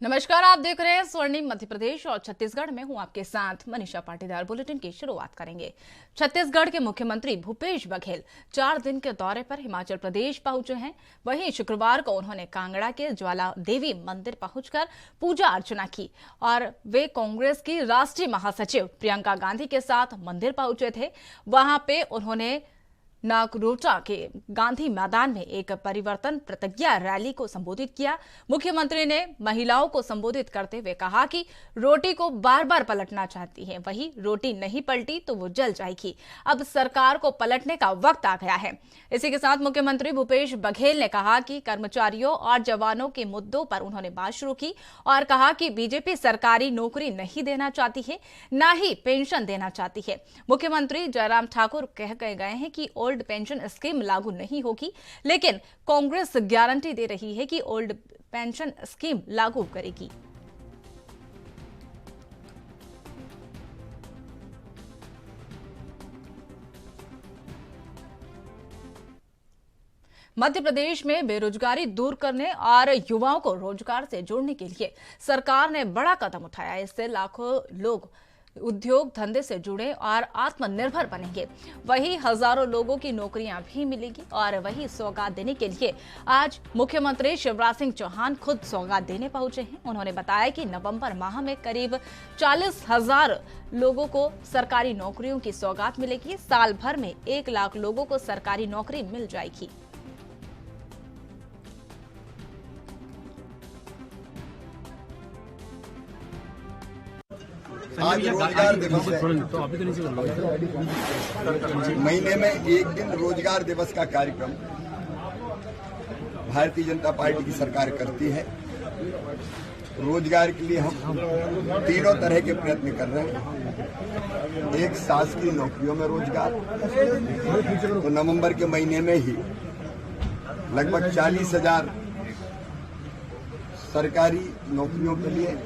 नमस्कार, आप देख रहे हैं स्वर्णिम मध्य प्रदेश और छत्तीसगढ़ में हूं आपके साथ मनीषा पाटीदार। बुलेटिन की शुरुआत करेंगे। छत्तीसगढ़ के मुख्यमंत्री भूपेश बघेल 4 दिन के दौरे पर हिमाचल प्रदेश पहुंचे हैं। वहीं शुक्रवार को उन्होंने कांगड़ा के ज्वाला देवी मंदिर पहुंचकर पूजा अर्चना की और वे कांग्रेस की राष्ट्रीय महासचिव प्रियंका गांधी के साथ मंदिर पहुंचे थे। वहां पे उन्होंने नागरोटा के गांधी मैदान में एक परिवर्तन प्रतिज्ञा रैली को संबोधित किया। मुख्यमंत्री ने महिलाओं को संबोधित करते हुए कहा कि रोटी को बार बार पलटना चाहती हैं, वही रोटी नहीं पलटी तो वो जल जाएगी। अब सरकार को पलटने का वक्त आ गया है। इसी के साथ मुख्यमंत्री भूपेश बघेल ने कहा कि कर्मचारियों और जवानों के मुद्दों पर उन्होंने बात शुरू की और कहा कि बीजेपी सरकारी नौकरी नहीं देना चाहती है, न ही पेंशन देना चाहती है। मुख्यमंत्री जयराम ठाकुर कह गए हैं कि ओल्ड पेंशन स्कीम लागू नहीं होगी, लेकिन कांग्रेस गारंटी दे रही है कि ओल्ड पेंशन स्कीम लागू करेगी। मध्य प्रदेश में बेरोजगारी दूर करने और युवाओं को रोजगार से जोड़ने के लिए सरकार ने बड़ा कदम उठाया। इससे लाखों लोग उद्योग धंधे से जुड़े और आत्मनिर्भर बनेंगे। वही हजारों लोगों की नौकरियां भी मिलेगी और वही सौगात देने के लिए आज मुख्यमंत्री शिवराज सिंह चौहान खुद सौगात देने पहुंचे हैं। उन्होंने बताया कि नवंबर माह में करीब 40,000 लोगों को सरकारी नौकरियों की सौगात मिलेगी। साल भर में 1 लाख लोगों को सरकारी नौकरी मिल जाएगी। आज रोजगार दिवस है। महीने में एक दिन रोजगार दिवस का कार्यक्रम भारतीय जनता पार्टी की सरकार करती है। रोजगार के लिए हम तीनों तरह के प्रयत्न कर रहे हैं। एक, शासकीय नौकरियों में रोजगार, तो नवंबर के महीने में ही लगभग 40,000 सरकारी नौकरियों के लिए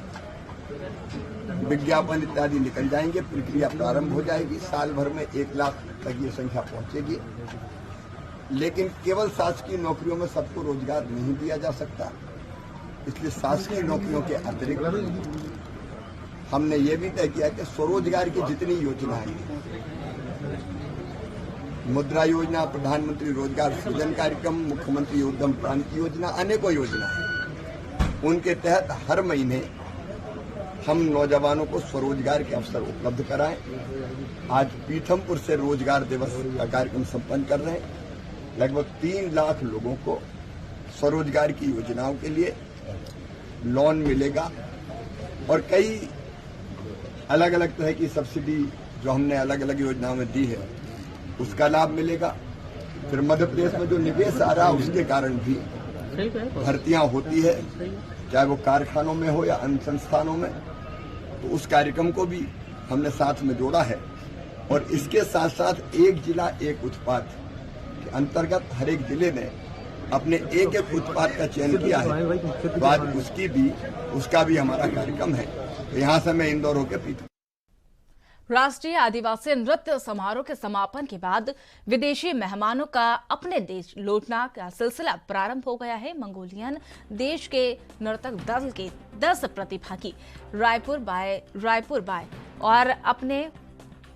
विज्ञापन इत्यादि निकल जाएंगे। प्रक्रिया प्रारंभ हो जाएगी। साल भर में 1 लाख तक ये संख्या पहुंचेगी। लेकिन केवल शासकीय नौकरियों में सबको रोजगार नहीं दिया जा सकता, इसलिए शासकीय नौकरियों के अतिरिक्त हमने ये भी तय किया कि स्वरोजगार की जितनी योजनाएं, मुद्रा योजना, प्रधानमंत्री रोजगार सृजन कार्यक्रम, मुख्यमंत्री उद्यम क्रांति योजना, अनेकों योजना है, उनके तहत हर महीने हम नौजवानों को स्वरोजगार के अवसर उपलब्ध कराएं। आज पीथमपुर से रोजगार दिवस का कार्यक्रम संपन्न कर रहे हैं। लगभग 3 लाख लोगों को स्वरोजगार की योजनाओं के लिए लोन मिलेगा और कई अलग अलग तरह की सब्सिडी जो हमने अलग अलग योजनाओं में दी है उसका लाभ मिलेगा। फिर मध्य प्रदेश में जो निवेश आ रहा है उसके कारण भी भर्तियां होती है, चाहे वो कारखानों में हो या अन्य संस्थानों में, तो उस कार्यक्रम को भी हमने साथ में जोड़ा है। और इसके साथ साथ एक जिला एक उत्पाद के अंतर्गत हर एक जिले ने अपने एक उत्पाद का चयन किया है, तो आज उसका भी हमारा कार्यक्रम है। तो यहाँ से मैं इंदौर होकर पीथमपुर। राष्ट्रीय आदिवासी नृत्य समारोह के समापन के बाद विदेशी मेहमानों का अपने देश लौटना का सिलसिला प्रारंभ हो गया है। मंगोलियन देश के नर्तक दल के 10 प्रतिभागी रायपुर बाय और अपने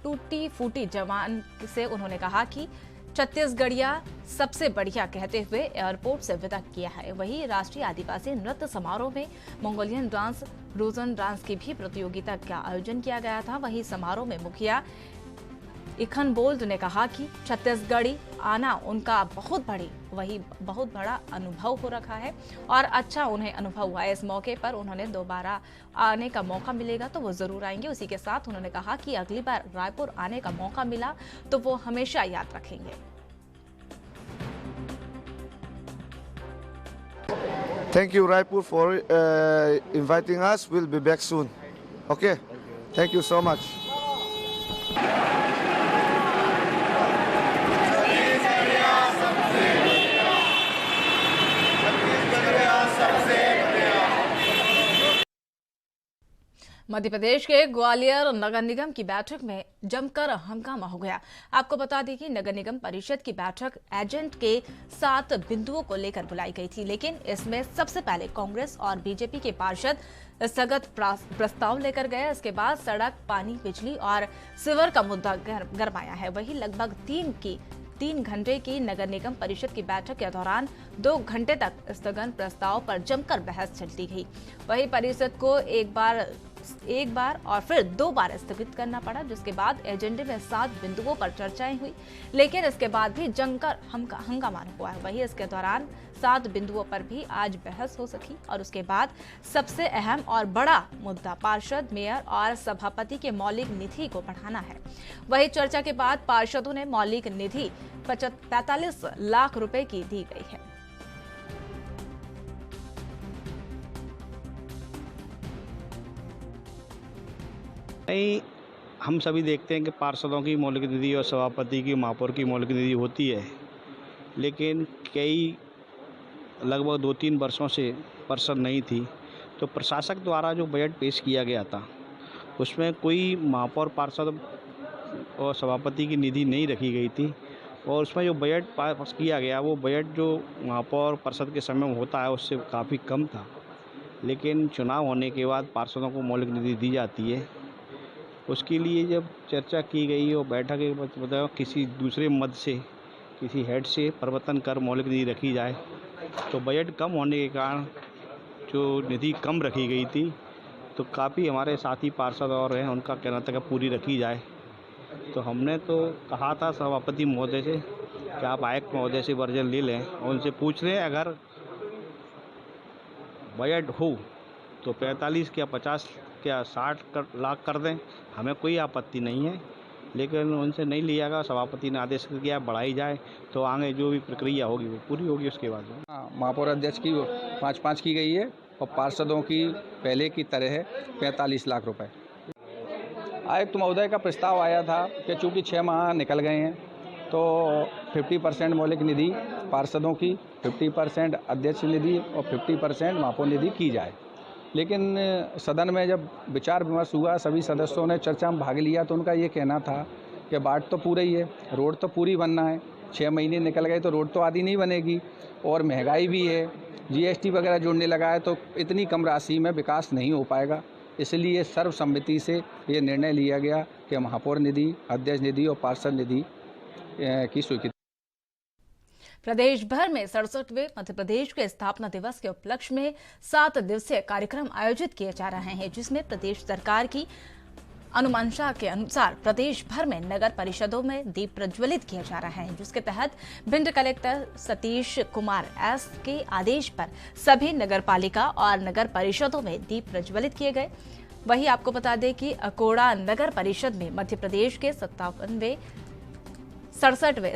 टूटी फूटी जवान से उन्होंने कहा कि छत्तीसगढ़िया सबसे बढ़िया कहते हुए एयरपोर्ट से विदा किया है। वहीं राष्ट्रीय आदिवासी नृत्य समारोह में मंगोलियन डांस, रोजन डांस की भी प्रतियोगिता का आयोजन किया गया था। वहीं समारोह में मुखिया इखनबोल्ड ने कहा कि छत्तीसगढ़ी आना उनका बहुत बड़ा अनुभव हो रखा है और अच्छा उन्हें अनुभव हुआ है। इस मौके पर उन्होंने दोबारा आने का मौका मिलेगा तो वो जरूर आएंगे। उसी के साथ उन्होंने कहा कि अगली बार रायपुर आने का मौका मिला तो वो हमेशा याद रखेंगे। Thank you, Raipur, for inviting us. We'll be back soon. Okay? Thank you so much. Madhya Pradesh के ग्वालियर नगर निगम की बैठक में जमकर हंगामा हो गया। आपको बता दें कि नगर निगम परिषद की बैठक एजेंट के 7 बिंदुओं को लेकर बुलाई गई थी, लेकिन इसमें सबसे पहले कांग्रेस और बीजेपी के पार्षद स्थगत प्रस्ताव लेकर गए। इसके बाद सड़क, पानी, बिजली और सीवर का मुद्दा गरमाया है। वहीं लगभग 3 घंटे की नगर निगम परिषद की बैठक के दौरान 2 घंटे तक स्थगन प्रस्ताव पर जमकर बहस चलती गई। वहीं परिषद को एक बार और फिर 2 बार स्थगित करना पड़ा, जिसके बाद एजेंडे में 7 बिंदुओं पर चर्चाएं हुई, लेकिन इसके बाद भी जमकर हंगामा हुआ है। वहीं इसके दौरान 7 बिंदुओं पर भी आज बहस हो सकी और उसके बाद सबसे अहम और बड़ा मुद्दा पार्षद, मेयर और सभापति के मौलिक निधि को बढ़ाना है। वहीं चर्चा के बाद पार्षदों ने मौलिक निधि 45 लाख रुपए की दी गई है। नहीं, हम सभी देखते हैं कि पार्षदों की मौलिक निधि और सभापति की, महापौर की मौलिक निधि होती है, लेकिन लगभग 2-3 वर्षों से पार्षद नहीं थी। तो प्रशासक द्वारा जो बजट पेश किया गया था उसमें कोई महापौर, पार्षद और सभापति की निधि नहीं रखी गई थी, और उसमें जो बजट पास किया गया वो बजट जो महापौर पार्षद के समय में होता है उससे काफ़ी कम था। लेकिन चुनाव होने के बाद पार्षदों को मौलिक निधि दी जाती है। उसके लिए जब चर्चा की गई और बैठक के मतलब किसी दूसरे मद से, किसी हेड से परिवर्तन कर मौलिक निधि रखी जाए, तो बजट कम होने के कारण जो निधि कम रखी गई थी, तो काफ़ी हमारे साथी पार्षद और हैं उनका कहना था कि पूरी रखी जाए। तो हमने तो कहा था सभापति महोदय से कि आप आयुक्त महोदय से वर्जन ले लें और उनसे पूछ लें, अगर बजट हो तो 45 या 50 या 60 लाख कर दें, हमें कोई आपत्ति नहीं है। लेकिन उनसे नहीं लिया गया। सभापति ने आदेश किया बढ़ाई जाए, तो आगे जो भी प्रक्रिया होगी वो पूरी होगी। उसके बाद महापौर अध्यक्ष की 5-5 की गई है और पार्षदों की पहले की तरह है 45 लाख रुपए। आयुक्त महोदय का प्रस्ताव आया था कि चूँकि 6 माह निकल गए हैं तो 50% मौलिक निधि पार्षदों की, 50% अध्यक्ष निधि और 50% महापौर निधि की जाए। लेकिन सदन में जब विचार विमर्श हुआ, सभी सदस्यों ने चर्चा में भाग लिया, तो उनका ये कहना था कि बाट तो पूरा ही है, रोड तो पूरी बनना है, 6 महीने निकल गए तो रोड तो आधी नहीं बनेगी, और महंगाई भी है, जीएसटी वगैरह जुड़ने लगा है, तो इतनी कम राशि में विकास नहीं हो पाएगा। इसलिए सर्वसम्मति से ये निर्णय लिया गया कि महापौर निधि, अध्यक्ष निधि और पार्षद निधि की स्वीकृति। प्रदेश भर में 67वें मध्य प्रदेश के स्थापना दिवस के उपलक्ष्य में 7 दिवसीय कार्यक्रम आयोजित किए जा रहे हैं, जिसमें प्रदेश सरकार की अनुमानशा के अनुसार प्रदेश भर में नगर परिषदों में दीप प्रज्वलित किए जा रहे हैं, जिसके तहत भिंड कलेक्टर सतीश कुमार एस के आदेश पर सभी नगर पालिका और नगर परिषदों में दीप प्रज्वलित किए गए। वहीं आपको बता दें कि अकोड़ा नगर परिषद में मध्य प्रदेश के 67वें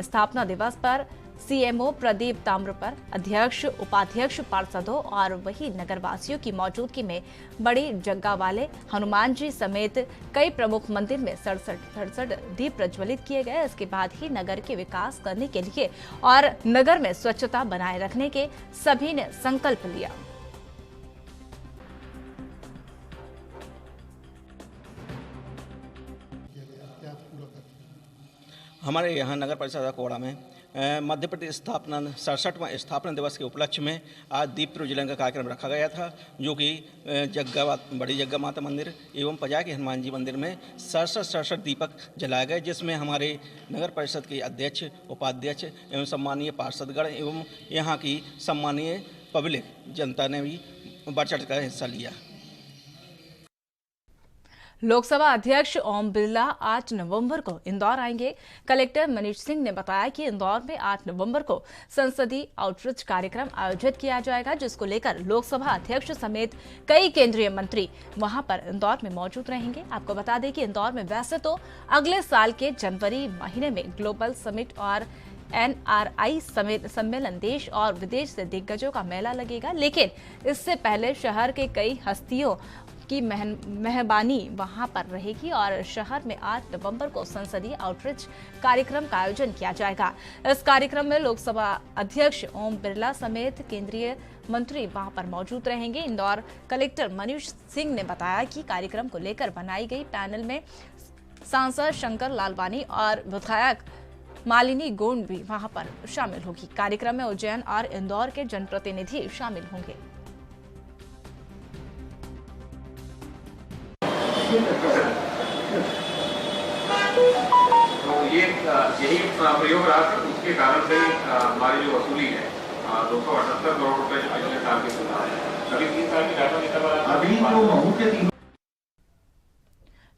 स्थापना दिवस पर सीएमओ प्रदीप ताम्रपर, अध्यक्ष, उपाध्यक्ष, पार्षदों और वही नगरवासियों की मौजूदगी में बड़ी जग्गा वाले हनुमान जी समेत कई प्रमुख मंदिर में 67 दीप प्रज्वलित किए गए। इसके बाद ही नगर के विकास करने के लिए और नगर में स्वच्छता बनाए रखने के सभी ने संकल्प लिया। हमारे यहाँ नगर परिषद अकोड़ा में मध्य प्रदेश स्थापना 67वां स्थापना दिवस के उपलक्ष्य में आज दीप प्रज्वलन का कार्यक्रम रखा गया था, जो कि बड़ी जग्गा माता मंदिर एवं पजा के हनुमान जी मंदिर में 67 दीपक जलाए गए, जिसमें हमारे नगर परिषद के अध्यक्ष, उपाध्यक्ष एवं सम्मानीय पार्षदगण एवं यहाँ की सम्मानीय पब्लिक जनता ने भी बढ़ चढ़ कर हिस्सा लिया। लोकसभा अध्यक्ष ओम बिरला 8 नवंबर को इंदौर आएंगे। कलेक्टर मनीष सिंह ने बताया कि इंदौर में 8 नवंबर को संसदीय आउटरीच कार्यक्रम आयोजित किया जाएगा, जिसको लेकर लोकसभा अध्यक्ष समेत कई केंद्रीय मंत्री वहां पर इंदौर में मौजूद रहेंगे। आपको बता दें कि इंदौर में वैसे तो अगले साल के जनवरी महीने में ग्लोबल समिट और NRI सम्मेलन, देश और विदेश से दिग्गजों का मेला लगेगा, लेकिन इससे पहले शहर के कई हस्तियों की मेहरबानी वहां पर रहेगी और शहर में 8 नवंबर को संसदीय आउटरीच कार्यक्रम का आयोजन किया जाएगा। इस कार्यक्रम में लोकसभा अध्यक्ष ओम बिरला समेत केंद्रीय मंत्री वहां पर मौजूद रहेंगे। इंदौर कलेक्टर मनीष सिंह ने बताया कि कार्यक्रम को लेकर बनाई गई पैनल में सांसद शंकर लालवानी और विधायक मालिनी गोंड भी वहां पर शामिल होगी। कार्यक्रम में उज्जैन और इंदौर के जनप्रतिनिधि शामिल होंगे। तो ये यही प्रयोग रहा था, उसके कारण से हमारी जो वसूली है 278 करोड़ रुपए पिछले साल के सुधार है। अभी 3 साल की डाटा निकल रहा है। अभी जो महू के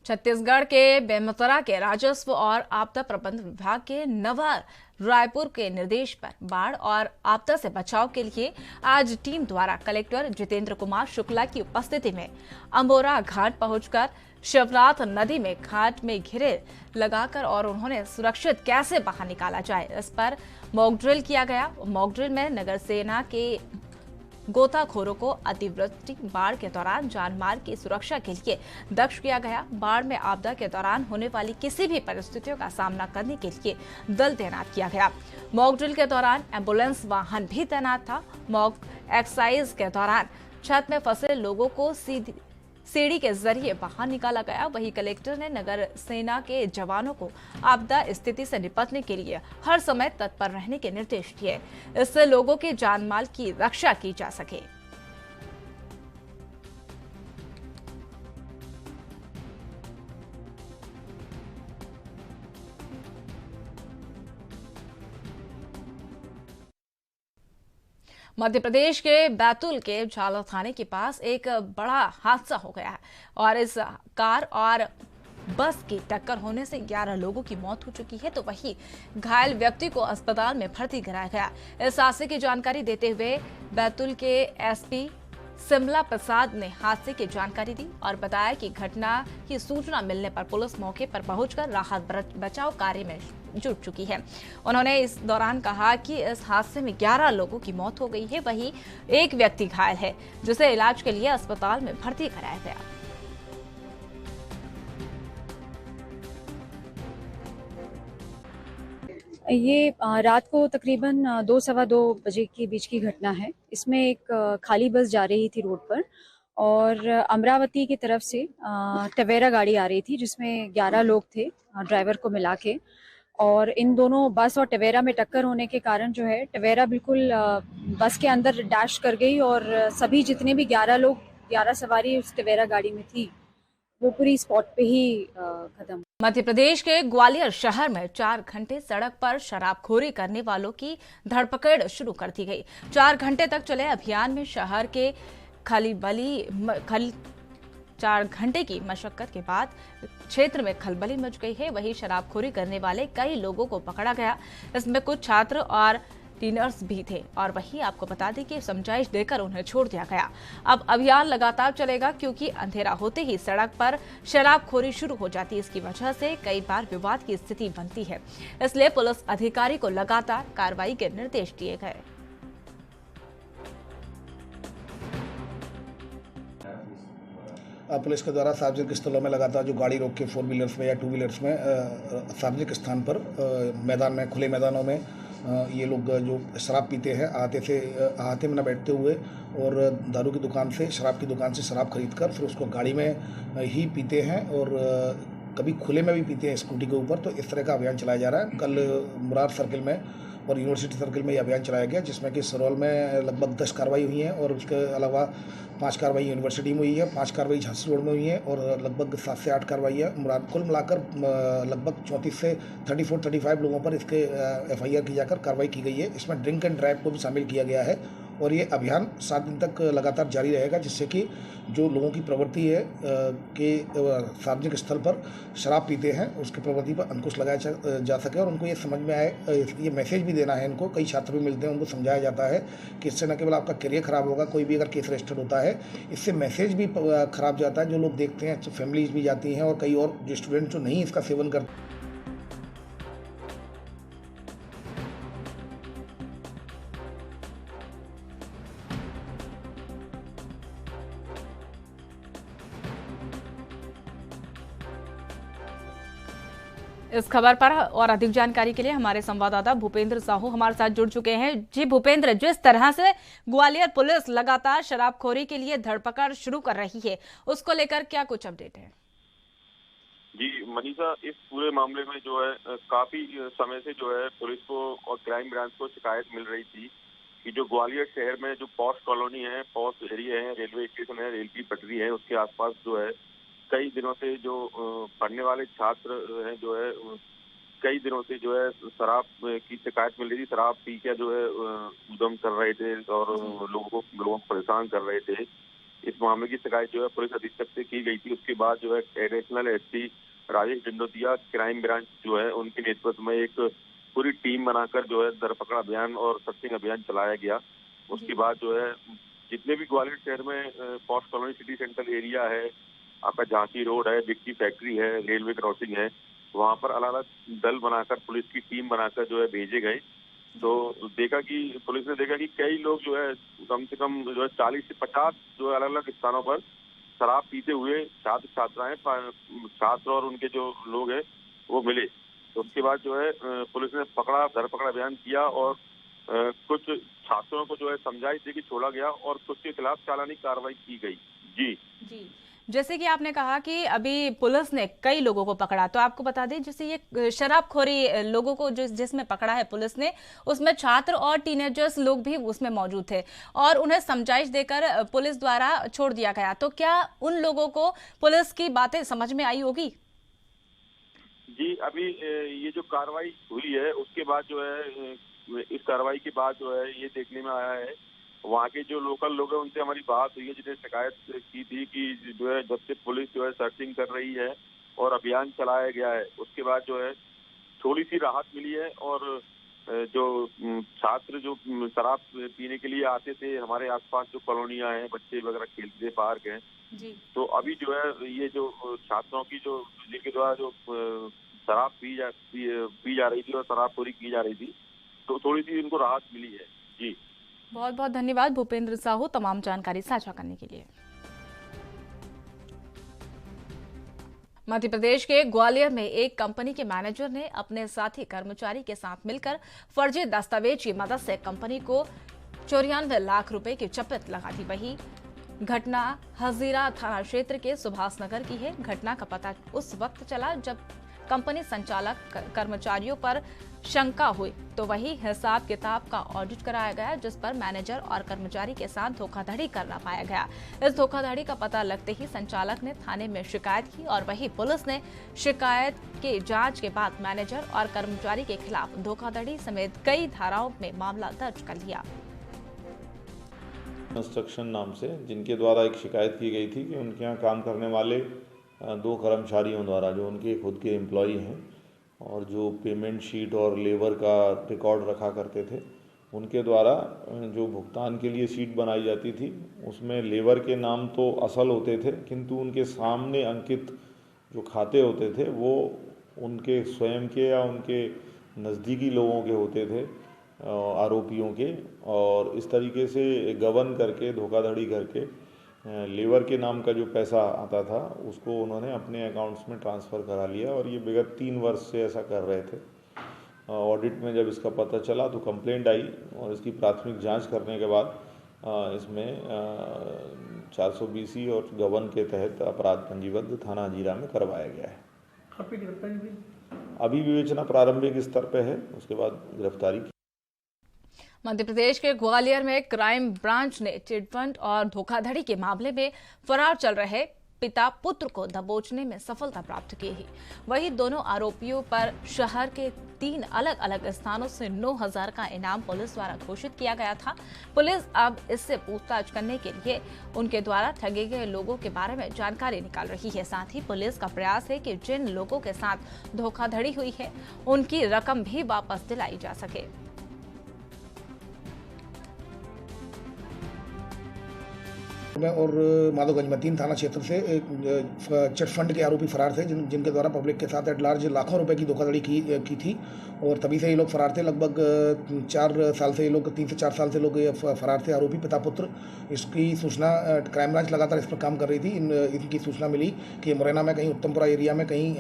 छत्तीसगढ़ के बेमेतरा के राजस्व और आपदा प्रबंधन विभाग के नवा रायपुर के निर्देश पर बाढ़ और आपदा से बचाव के लिए आज टीम द्वारा कलेक्टर जितेंद्र कुमार शुक्ला की उपस्थिति में अंबोरा घाट पहुंचकर शिवनाथ नदी में घाट में घेरे लगाकर और उन्होंने सुरक्षित कैसे बाहर निकाला जाए इस पर मॉक ड्रिल किया गया। मॉक ड्रिल में नगर सेना के गोताखोरों को अतिवृष्टि बाढ़ के दौरान जानमाल की सुरक्षा के लिए दक्ष किया गया। बाढ़ में आपदा के दौरान होने वाली किसी भी परिस्थितियों का सामना करने के लिए दल तैनात किया गया। मॉक ड्रिल के दौरान एम्बुलेंस वाहन भी तैनात था। मॉक एक्सरसाइज के दौरान छत में फंसे लोगों को सीढ़ी के जरिए बाहर निकाला गया। वहीं कलेक्टर ने नगर सेना के जवानों को आपदा स्थिति से निपटने के लिए हर समय तत्पर रहने के निर्देश दिए, इससे लोगों के जानमाल की रक्षा की जा सके। मध्य प्रदेश के बैतूल के झाला थाने के पास एक बड़ा हादसा हो गया है और इस कार और बस की टक्कर होने से 11 लोगों की मौत हो चुकी है, तो वहीं घायल व्यक्ति को अस्पताल में भर्ती कराया गया। इस हादसे की जानकारी देते हुए बैतूल के एसपी सिमला प्रसाद ने हादसे की जानकारी दी और बताया कि घटना की सूचना मिलने पर पुलिस मौके पर पहुंचकर राहत बचाव कार्य में जुट चुकी है। उन्होंने इस दौरान कहा कि इस हादसे में 11 लोगों की मौत हो गई है, वहीं एक व्यक्ति घायल है जिसे इलाज के लिए अस्पताल में भर्ती कराया गया। ये रात को तकरीबन 2-2:15 बजे के बीच की घटना है। इसमें एक खाली बस जा रही थी रोड पर और अमरावती की तरफ से टवेरा गाड़ी आ रही थी जिसमें 11 लोग थे ड्राइवर को मिला के, और इन दोनों बस और टवेरा में टक्कर होने के कारण जो है टवेरा बिल्कुल बस के अंदर डैश कर गई और सभी जितने भी 11 सवारी उस टवेरा गाड़ी में थी वो पूरी स्पॉट पे ही खत्म। मध्य प्रदेश के ग्वालियर शहर में 4 घंटे सड़क पर शराबखोरी करने वालों की धरपकड़ शुरू कर दी गई। 4 घंटे तक चले अभियान में शहर के 4 घंटे की मशक्कत के बाद क्षेत्र में खलबली मच गई है। वहीं शराबखोरी करने वाले कई लोगों को पकड़ा गया। इसमें कुछ छात्र और टीनर्स भी थे और वहीं आपको बता दें कि समझाइश देकर उन्हें छोड़ दिया गया। अब अभियान लगातार चलेगा क्योंकि अंधेरा होते ही सड़क पर शराबखोरी शुरू हो जाती है। इसकी वजह से कई बार विवाद की स्थिति बनती है, इसलिए पुलिस अधिकारी को लगातार कार्रवाई के निर्देश दिए गए। पुलिस के द्वारा सार्वजनिक स्थलों में लगातार जो गाड़ी रोक के 4 व्हीलर्स में या 2 व्हीलर्स में सार्वजनिक स्थान पर मैदान में खुले मैदानों में ये लोग जो शराब पीते हैं आते में न बैठते हुए और दारू की दुकान से शराब की दुकान से शराब खरीदकर फिर उसको गाड़ी में ही पीते हैं और कभी खुले में भी पीते हैं स्कूटी के ऊपर। तो इस तरह का अभियान चलाया जा रहा है। कल मुरार सर्किल में और यूनिवर्सिटी सर्किल में ये अभियान चलाया गया जिसमें कि सरौल में लगभग 10 कार्रवाई हुई हैं और उसके अलावा 5 कार्रवाई यूनिवर्सिटी में हुई है, 5 कार्रवाई झांसी रोड में हुई है और लगभग 7 से 8 कार्रवाई है मुराद। कुल मिलाकर लगभग 34 से 35 लोगों पर इसके FIR की जाकर कार्रवाई की गई है। इसमें ड्रिंक एंड ड्राइव को भी शामिल किया गया है और ये अभियान 7 दिन तक लगातार जारी रहेगा जिससे कि जो लोगों की प्रवृत्ति है कि सार्वजनिक स्थल पर शराब पीते हैं उसकी प्रवृत्ति पर अंकुश लगाया जा सके और उनको ये समझ में आए। ये मैसेज भी देना है इनको, कई छात्र भी मिलते हैं उनको समझाया जाता है कि इससे न केवल आपका करियर खराब होगा, कोई भी अगर केस रजिस्टर्ड होता है इससे मैसेज भी खराब जाता है। जो लोग देखते हैं फैमिलीज भी जाती हैं और कई और जो स्टूडेंट जो नहीं इसका सेवन करते इस खबर पर और अधिक जानकारी के लिए हमारे संवाददाता भूपेंद्र साहू हमारे साथ जुड़ चुके हैं। जी भूपेंद्र, जिस तरह से ग्वालियर पुलिस लगातार शराबखोरी के लिए धरपकड़ शुरू कर रही है, उसको लेकर क्या कुछ अपडेट है? जी मनीषा, इस पूरे मामले में जो है काफी समय से जो है पुलिस को और क्राइम ब्रांच को शिकायत मिल रही थी कि जो ग्वालियर शहर में जो पॉश कॉलोनी है, पॉश एरिया है, रेलवे स्टेशन है, रेल की पटरी है, उसके आसपास जो है कई दिनों से जो पढ़ने वाले छात्र हैं जो है कई दिनों से जो है शराब की शिकायत मिल रही थी। शराब पी के जो है उद्यम कर रहे थे और लोगों को परेशान कर रहे थे। इस मामले की शिकायत जो है पुलिस अधीक्षक से की गई थी। उसके बाद जो है additional SP Rajesh Dindotiya crime branch जो है उनके नेतृत्व में एक पूरी टीम बनाकर जो है धरपकड़ अभियान और सर्चिंग अभियान चलाया गया। उसके बाद जो है जितने भी ग्वालियर शहर में posh colony city central area है, आपका झांसी रोड है, बिक्की फैक्ट्री है, रेलवे क्रॉसिंग है, वहाँ पर अलग अलग दल बनाकर पुलिस की टीम बनाकर जो है भेजे गए। तो पुलिस ने देखा कि कई लोग जो है कम से कम जो है 40 से 50 जो है अलग अलग स्थानों पर शराब पीते हुए छात्र छात्राएं छात्र और उनके जो लोग हैं वो मिले। तो उसके बाद जो है पुलिस ने धरपकड़ अभियान किया और कुछ छात्रों को जो है समझाइश देके छोड़ा गया और कुछ के खिलाफ चालानी कार्रवाई की गई। जी, जैसे कि आपने कहा कि अभी पुलिस ने कई लोगों को पकड़ा, तो आपको बता दें जैसे ये शराबखोरी लोगों को जिसमें पकड़ा है पुलिस ने, उसमें छात्र और टीनेजर्स लोग भी उसमें मौजूद थे और उन्हें समझाइश देकर पुलिस द्वारा छोड़ दिया गया। तो क्या उन लोगों को पुलिस की बातें समझ में आई होगी? जी, अभी ये जो कार्रवाई हुई है उसके बाद जो है इस कार्रवाई के बाद जो है ये देखने में आया है, वहाँ के जो लोकल लोग हैं उनसे हमारी बात हुई है जिन्हें शिकायत की थी कि जो है जब से पुलिस जो है सर्चिंग कर रही है और अभियान चलाया गया है, उसके बाद जो है थोड़ी सी राहत मिली है और जो छात्र जो शराब पीने के लिए आते थे, हमारे आसपास जो कॉलोनियाँ हैं, बच्चे वगैरह खेलते थे, पार्क हैं, तो अभी जो है ये जो छात्रों की जो जिनके द्वारा जो शराब पी जा रही थी और शराबखोरी की जा रही थी, तो थोड़ी सी इनको राहत मिली है। जी, बहुत बहुत धन्यवाद भूपेंद्र साहू तमाम जानकारी साझा करने के लिए। मध्य प्रदेश के ग्वालियर में एक कंपनी के मैनेजर ने अपने साथी कर्मचारी के साथ मिलकर फर्जी दस्तावेज की मदद से कंपनी को 94 लाख रुपए की चपेट लगा दी। वही घटना हजीरा थाना क्षेत्र के सुभाष नगर की है। घटना का पता उस वक्त चला जब कंपनी संचालक कर्मचारियों पर शंका हुई, तो वही हिसाब किताब का ऑडिट कराया गया जिस पर मैनेजर और कर्मचारी के साथ धोखाधड़ी करना पाया गया। इस धोखाधड़ी का पता लगते ही संचालक ने थाने में शिकायत की और वही पुलिस ने शिकायत की जांच के बाद मैनेजर और कर्मचारी के खिलाफ धोखाधड़ी समेत कई धाराओं में मामला दर्ज कर लिया। कंस्ट्रक्शन नाम से जिनके द्वारा एक शिकायत की गई थी कि उनके यहाँ काम करने वाले 2 कर्मचारियों द्वारा जो उनके खुद के एम्प्लॉई हैं और जो पेमेंट शीट और लेबर का रिकॉर्ड रखा करते थे, उनके द्वारा जो भुगतान के लिए शीट बनाई जाती थी उसमें लेबर के नाम तो असल होते थे, किंतु उनके सामने अंकित जो खाते होते थे वो उनके स्वयं के या उनके नज़दीकी लोगों के होते थे, आरोपियों के। और इस तरीके से गबन करके धोखाधड़ी करके लेबर के नाम का जो पैसा आता था उसको उन्होंने अपने अकाउंट्स में ट्रांसफ़र करा लिया और ये विगत 3 वर्ष से ऐसा कर रहे थे। ऑडिट में जब इसका पता चला तो कंप्लेंट आई और इसकी प्राथमिक जांच करने के बाद इसमें 420 और गबन के तहत अपराध पंजीबद्ध थाना हजीरा में करवाया गया है। अभी विवेचना प्रारंभिक स्तर पर है, उसके बाद गिरफ्तारी। मध्य प्रदेश के ग्वालियर में क्राइम ब्रांच ने चिटफंड और धोखाधड़ी के मामले में फरार चल रहे पिता पुत्र को दबोचने में सफलता प्राप्त की है। वहीं दोनों आरोपियों पर शहर के 3 अलग अलग स्थानों से 9,000 का इनाम पुलिस द्वारा घोषित किया गया था। पुलिस अब इससे पूछताछ करने के लिए उनके द्वारा ठगे गए लोगों के बारे में जानकारी निकाल रही है। साथ ही पुलिस का प्रयास है कि जिन लोगों के साथ धोखाधड़ी हुई है उनकी रकम भी वापस दिलाई जा सके। और माधोगंज में 3 थाना क्षेत्र से चिट फंड के आरोपी फरार थे जिनके द्वारा पब्लिक के साथ एट लार्ज लाखों रुपए की धोखाधड़ी की थी और तभी से ये लोग फरार थे। लगभग 4 साल से ये लोग 3 से 4 साल से लोग ये फरार थे, आरोपी पिता पुत्र। इसकी सूचना क्राइम ब्रांच लगातार इस पर काम कर रही थी। इनकी सूचना मिली कि मुरैना में कहीं उत्तमपुरा एरिया में कहीं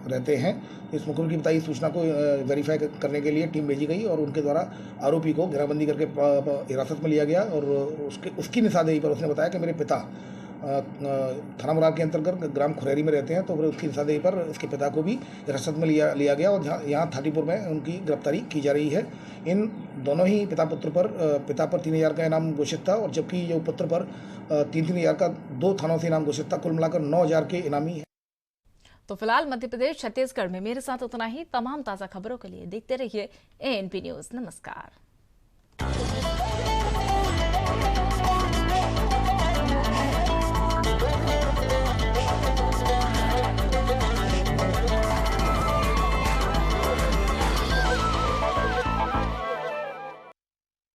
रहते हैं। इस मुखबिर की बताई सूचना को वेरीफाई करने के लिए टीम भेजी गई और उनके द्वारा आरोपी को घेराबंदी करके हिरासत में लिया गया और उसकी निशानदेही पर उसने बताया कि मेरे पिता थाना मुराद के अंतर्गत ग्राम खुरैरी में रहते हैं, तो फिर उसकी निशानदेही पर उसके पिता को भी हिरासत में लिया गया और यहाँ थाटीपुर में उनकी गिरफ्तारी की जा रही है। इन दोनों ही पिता पर 3,000 का इनाम घोषित था और जबकि जो पुत्र पर 3,000 का 2 थानों से इनाम घोषित था। कुल मिलाकर 9,000 के इनामी है। तो फिलहाल मध्य प्रदेश छत्तीसगढ़ में मेरे साथ उतना ही। तमाम ताज़ा खबरों के लिए देखते रहिए ANP न्यूज़। नमस्कार।